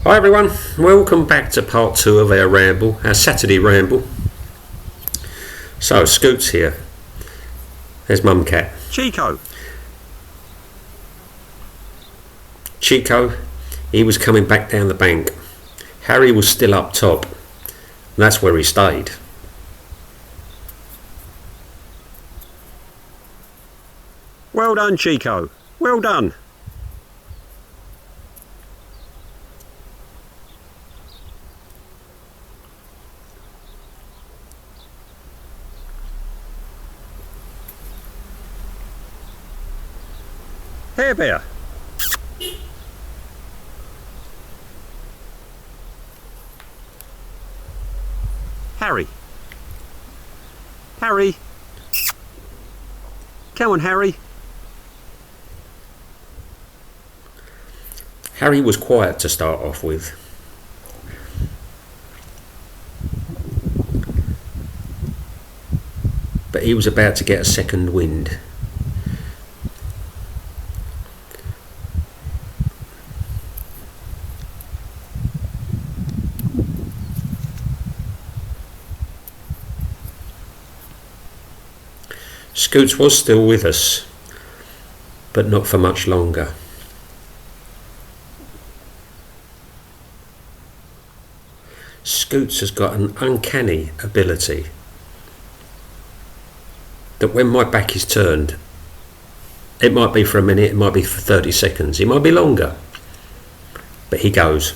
Hi everyone, welcome back to part 2 of our ramble, our Saturday ramble. So, Scoot's here. There's Mum Cat. Chico, he was coming back down the bank. Harry was still up top. And that's where he stayed. well done, Chico. Well done. Hair Bear. Harry. Harry. Come on, Harry. Harry was quiet to start off with. But he was about to get a second wind. Scoots was still with us, but not for much longer. Scoots has got an uncanny ability that when my back is turned, it might be for a minute, it might be for 30 seconds, it might be longer, but he goes.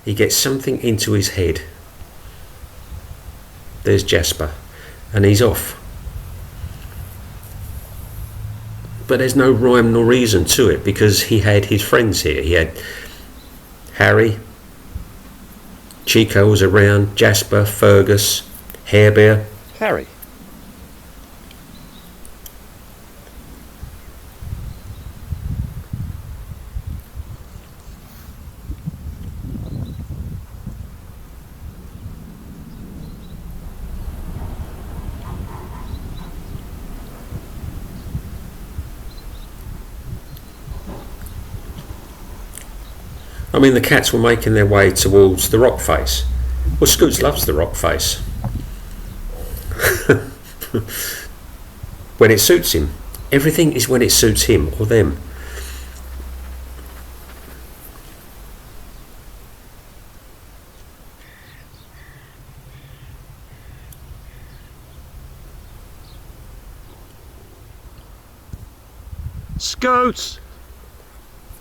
He gets something into his head. There's Jasper, and he's off. But there's no rhyme nor reason to it because he had his friends here. He had Harry, Chico was around, Jasper, Fergus, Hair Bear. Harry. I mean, the cats were making their way towards the rock face. Well, Scoots loves the rock face. When it suits him. Everything is when it suits him or them. Scoots.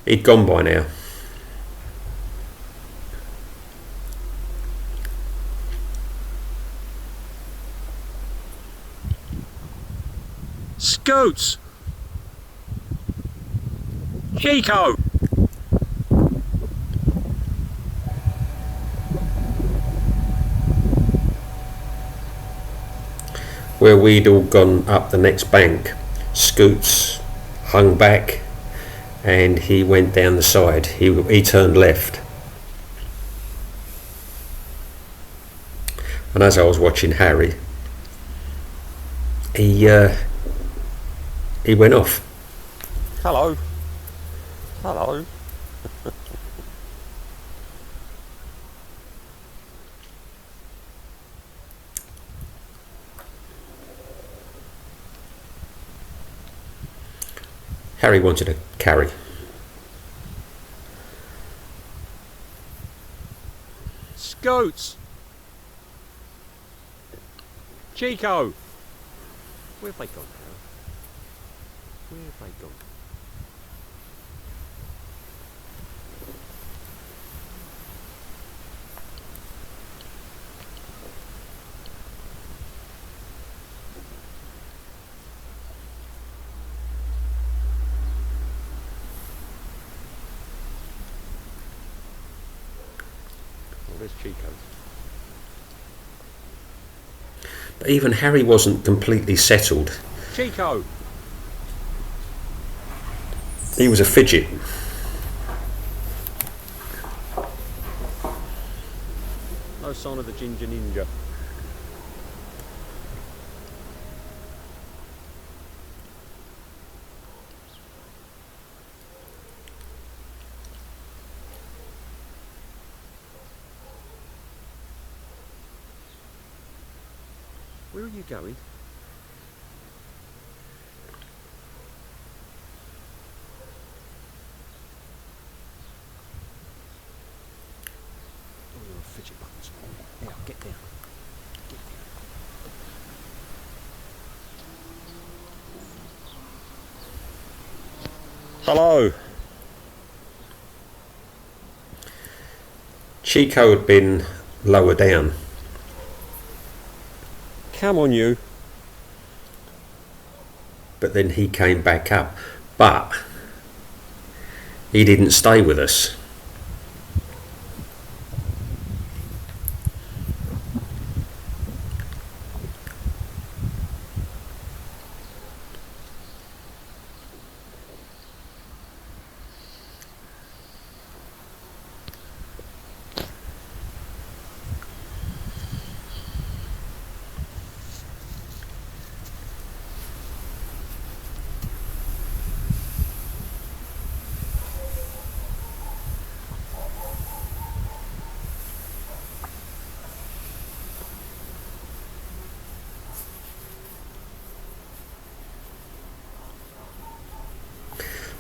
He'd gone by now. Scoots. Chico. Where we'd all gone up the next bank, Scoots hung back and he went down the side. He turned left. And as I was watching Harry, he went off. Hello. Hello. Harry wanted a carry. Scoots. Chico. Where have they gone now? Where have they gone? Oh, there's Chico. But even Harry wasn't completely settled. Chico. He was a fidget. No sign of the ginger ninja. Where are you going? Oh, you're a fidget buttons. Now, get down. Get down. Hello. Chico had been lower down. Come on, you. But then he came back up. But he didn't stay with us.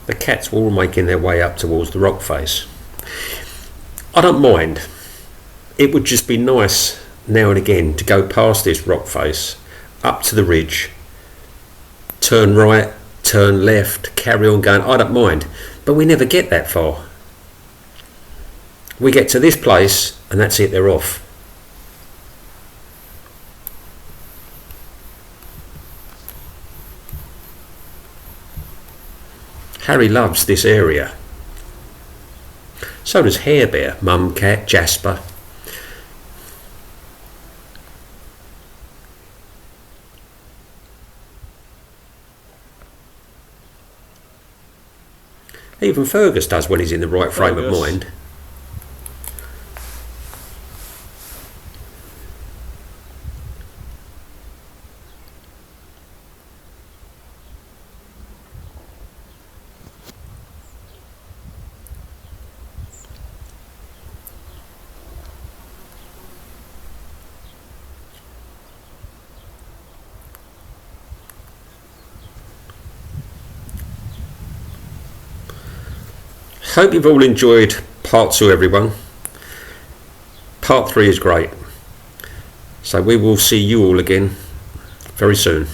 The cats were all making their way up towards the rock face. I don't mind. It would just be nice now and again to go past this rock face, up to the ridge, turn right, turn left, carry on going. I don't mind. But we never get that far. We get to this place and that's it, they're off. Harry loves this area. So does Hare Bear, Mum Cat, Jasper. Even Fergus does when he's in the right frame of mind. Hope you've all enjoyed part 2, everyone. Part 3 is great. So we will see you all again very soon.